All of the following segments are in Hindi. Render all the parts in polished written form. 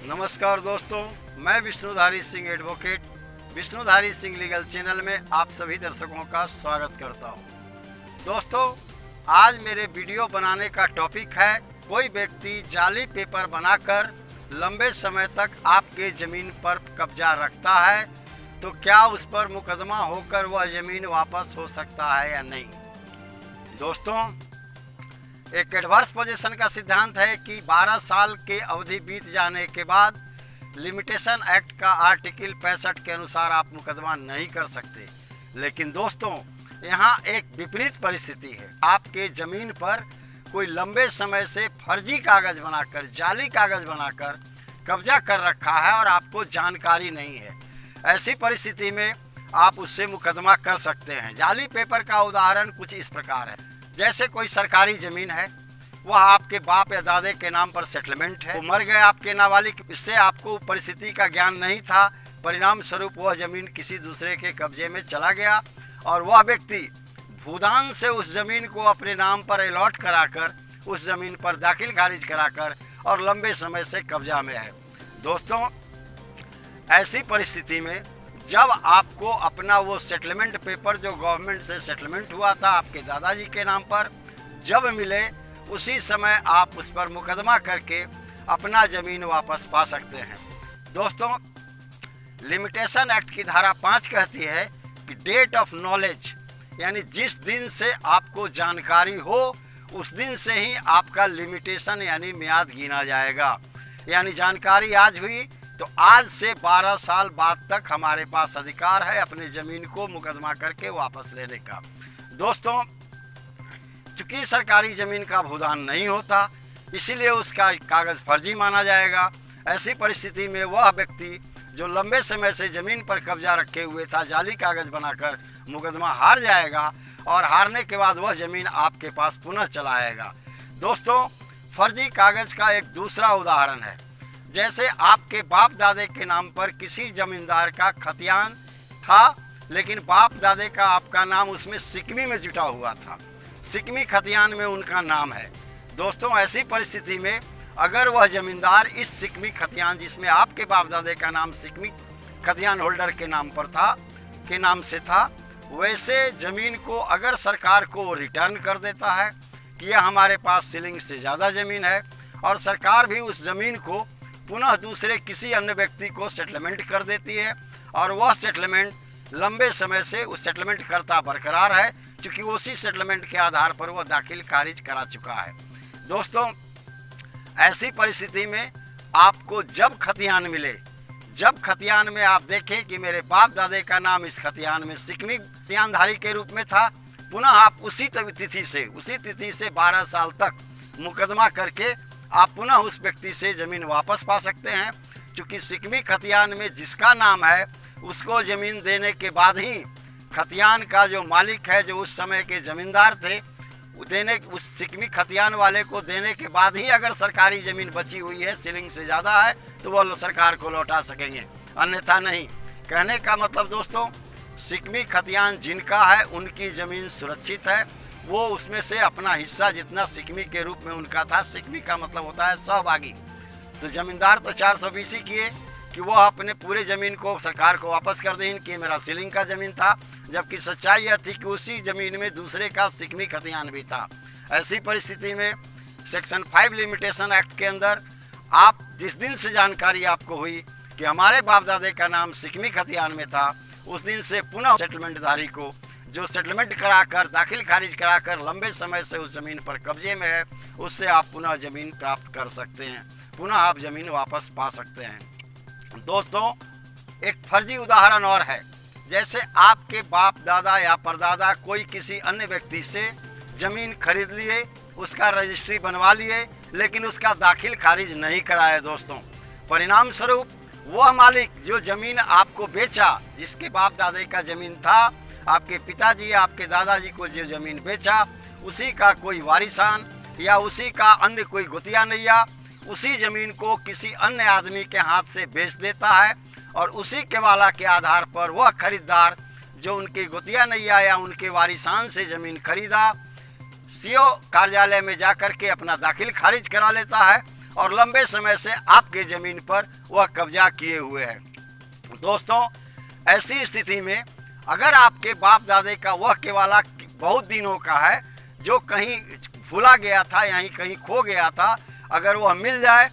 नमस्कार दोस्तों, मैं Vishnudhari Singh advocate Vishnudhari Singh legal channel में आप सभी दर्शकों का स्वागत करता हूं। दोस्तों, आज मेरे वीडियो बनाने का टॉपिक है कोई व्यक्ति जाली पेपर बनाकर लंबे समय तक आपके ज़मीन पर कब्जा रखता है तो क्या उस पर मुकदमा होकर वह ज़मीन वापस हो सकता है या नहीं। दोस्तों, एक एडवर्स पोजीशन का सिद्धांत है कि 12 साल के अवधि बीत जाने के बाद लिमिटेशन एक्ट का आर्टिकल 65 के अनुसार आप मुकदमा नहीं कर सकते। लेकिन दोस्तों, यहाँ एक विपरीत परिस्थिति है। आपके ज़मीन पर कोई लंबे समय से फर्जी कागज़ बनाकर, जाली कागज़ बनाकर कब्जा कर रखा है और आपको जानकारी नहीं है। ऐसी परिस्थिति में आप उससे मुकदमा कर सकते हैं। जाली पेपर का उदाहरण कुछ इस प्रकार है। जैसे कोई सरकारी ज़मीन है, वह आपके बाप या दादे के नाम पर सेटलमेंट है, वो मर गए आपके नाबालिग, इससे आपको परिस्थिति का ज्ञान नहीं था, परिणाम स्वरूप वह ज़मीन किसी दूसरे के कब्जे में चला गया और वह व्यक्ति भूदान से उस ज़मीन को अपने नाम पर अलॉट कराकर उस ज़मीन पर दाखिल खारिज कराकर और लंबे समय से कब्जा में है। दोस्तों, ऐसी परिस्थिति में जब आपको अपना वो सेटलमेंट पेपर जो गवर्नमेंट से सेटलमेंट हुआ था आपके दादाजी के नाम पर जब मिले, उसी समय आप उस पर मुकदमा करके अपना ज़मीन वापस पा सकते हैं। दोस्तों, लिमिटेशन एक्ट की धारा 5 कहती है कि डेट ऑफ नॉलेज, यानी जिस दिन से आपको जानकारी हो उस दिन से ही आपका लिमिटेशन यानी म्याद गिना जाएगा। यानी जानकारी आज हुई तो आज से 12 साल बाद तक हमारे पास अधिकार है अपने ज़मीन को मुकदमा करके वापस लेने का। दोस्तों, चूँकि सरकारी ज़मीन का भूदान नहीं होता, इसीलिए उसका कागज़ फर्जी माना जाएगा। ऐसी परिस्थिति में वह व्यक्ति जो लंबे समय से ज़मीन पर कब्जा रखे हुए था, जाली कागज़ बनाकर मुकदमा हार जाएगा और हारने के बाद वह ज़मीन आपके पास पुनः चला आएगा। दोस्तों, फर्जी कागज़ का एक दूसरा उदाहरण है। जैसे आपके बाप दादे के नाम पर किसी ज़मींदार का खतियान था, लेकिन बाप दादे का आपका नाम उसमें सिकमी में जुटा हुआ था, सिकमी खतियान में उनका नाम है। दोस्तों, ऐसी परिस्थिति में अगर वह ज़मींदार इस सिकमी खतियान जिसमें आपके बाप दादे का नाम सिकमी खतियान होल्डर के नाम पर था, के नाम से था, वैसे ज़मीन को अगर सरकार को रिटर्न कर देता है कि यह हमारे पास सीलिंग से ज़्यादा ज़मीन है और सरकार भी उस ज़मीन को पुनः दूसरे किसी अन्य व्यक्ति को सेटलमेंट कर देती है और वह सेटलमेंट लंबे समय से उस सेटलमेंट करता बरकरार है, क्योंकि उसी सेटलमेंट के आधार पर वह दाखिल खारिज करा चुका है। दोस्तों, ऐसी परिस्थिति में आपको जब खतियान मिले, जब खतियान में आप देखें कि मेरे बाप दादे का नाम इस खतियान में सिकमी खतियानधारी के रूप में था, पुनः आप उसी तिथि से 12 साल तक मुकदमा करके आप पुनः उस व्यक्ति से ज़मीन वापस पा सकते हैं। चूँकि सिकमी खतियान में जिसका नाम है उसको ज़मीन देने के बाद ही खतियान का जो मालिक है, जो उस समय के ज़मींदार थे, उस सिकमी खतियान वाले को देने के बाद ही अगर सरकारी ज़मीन बची हुई है, सीलिंग से ज़्यादा है, तो वो सरकार को लौटा सकेंगे, अन्यथा नहीं। कहने का मतलब दोस्तों, सिकमी खतियान जिनका है उनकी ज़मीन सुरक्षित है, वो उसमें से अपना हिस्सा जितना सिकमी के रूप में उनका था, सिकमी का मतलब होता है सहभागी, तो ज़मींदार तो 420 ही किए कि वह अपने पूरे ज़मीन को सरकार को वापस कर दें कि मेरा सीलिंग का ज़मीन था, जबकि सच्चाई यह थी कि उसी ज़मीन में दूसरे का सिकमी खतियान भी था। ऐसी परिस्थिति में सेक्शन 5 लिमिटेशन एक्ट के अंदर आप जिस दिन से जानकारी आपको हुई कि हमारे बाप दादे का नाम सिकमी खतियान में था, उस दिन से पुनः सेटलमेंटधारी को जो सेटलमेंट कराकर दाखिल खारिज कराकर लंबे समय से उस ज़मीन पर कब्जे में है, उससे आप पुनः ज़मीन प्राप्त कर सकते हैं, पुनः आप ज़मीन वापस पा सकते हैं। दोस्तों, एक फर्जी उदाहरण और है। जैसे आपके बाप दादा या परदादा कोई किसी अन्य व्यक्ति से ज़मीन खरीद लिए, उसका रजिस्ट्री बनवा लिए, लेकिन उसका दाखिल खारिज नहीं कराया। दोस्तों, परिणाम स्वरूप वह मालिक जो ज़मीन आपको बेचा, जिसके बाप दादे का ज़मीन था, आपके पिताजी या आपके दादाजी को जो ज़मीन बेचा, उसी का कोई वारिसान या उसी का अन्य कोई गोतिया नैया उसी ज़मीन को किसी अन्य आदमी के हाथ से बेच देता है और उसी के वाला के आधार पर वह खरीदार जो उनके गोतिया नैया या उनके वारिसान से ज़मीन खरीदा, सीओ कार्यालय में जाकर के अपना दाखिल खारिज करा लेता है और लंबे समय से आपके ज़मीन पर वह कब्जा किए हुए है। दोस्तों, ऐसी स्थिति में अगर आपके बाप दादे का वह केवाला बहुत दिनों का है जो कहीं भूला गया था, यहीं कहीं खो गया था, अगर वह मिल जाए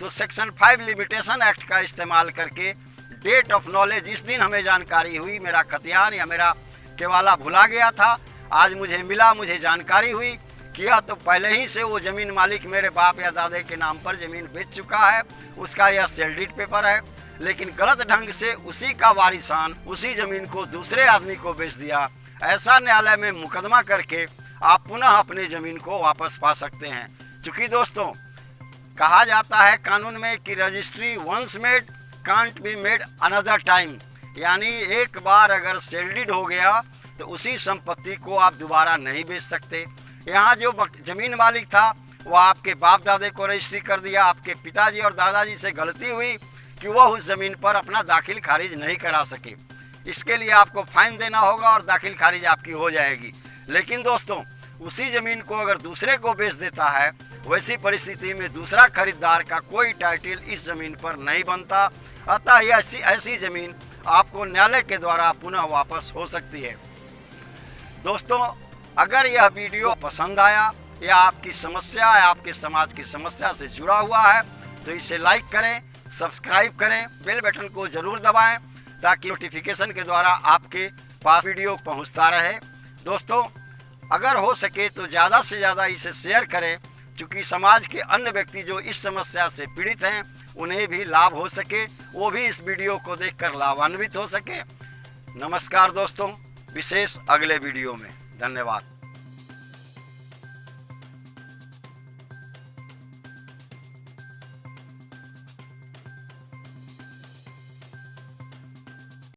तो सेक्शन 5 लिमिटेशन एक्ट का इस्तेमाल करके डेट ऑफ नॉलेज, जिस दिन हमें जानकारी हुई मेरा खतियान या मेरा केवाला भुला गया था, आज मुझे मिला, मुझे जानकारी हुई किया, तो पहले ही से वो ज़मीन मालिक मेरे बाप या दादे के नाम पर ज़मीन बेच चुका है, उसका यह सेल डीड पेपर है, लेकिन गलत ढंग से उसी का वारिसान उसी ज़मीन को दूसरे आदमी को बेच दिया। ऐसा न्यायालय में मुकदमा करके आप पुनः अपनी ज़मीन को वापस पा सकते हैं। चूँकि दोस्तों, कहा जाता है कानून में कि registry once made can't be made another time, यानी एक बार अगर सेल डीड हो गया तो उसी संपत्ति को आप दोबारा नहीं बेच सकते। यहाँ जो ज़मीन मालिक था वो आपके बाप दादे को रजिस्ट्री कर दिया, आपके पिताजी और दादाजी से गलती हुई कि वह उस ज़मीन पर अपना दाखिल खारिज नहीं करा सके। इसके लिए आपको फाइन देना होगा और दाखिल खारिज आपकी हो जाएगी। लेकिन दोस्तों, उसी ज़मीन को अगर दूसरे को बेच देता है, वैसी परिस्थिति में दूसरा खरीदार का कोई टाइटल इस ज़मीन पर नहीं बनता। अतः ऐसी ज़मीन आपको न्यायालय के द्वारा पुनः वापस हो सकती है। दोस्तों, अगर यह वीडियो पसंद आया या आपकी समस्या या आपके समाज की समस्या से जुड़ा हुआ है तो इसे लाइक करें, सब्सक्राइब करें, बेल बटन को ज़रूर दबाएं ताकि नोटिफिकेशन के द्वारा आपके पास वीडियो पहुंचता रहे। दोस्तों, अगर हो सके तो ज़्यादा से ज़्यादा इसे शेयर करें, क्योंकि समाज के अन्य व्यक्ति जो इस समस्या से पीड़ित हैं उन्हें भी लाभ हो सके, वो भी इस वीडियो को देखकर लाभान्वित हो सके। नमस्कार दोस्तों, विशेष अगले वीडियो में। धन्यवाद।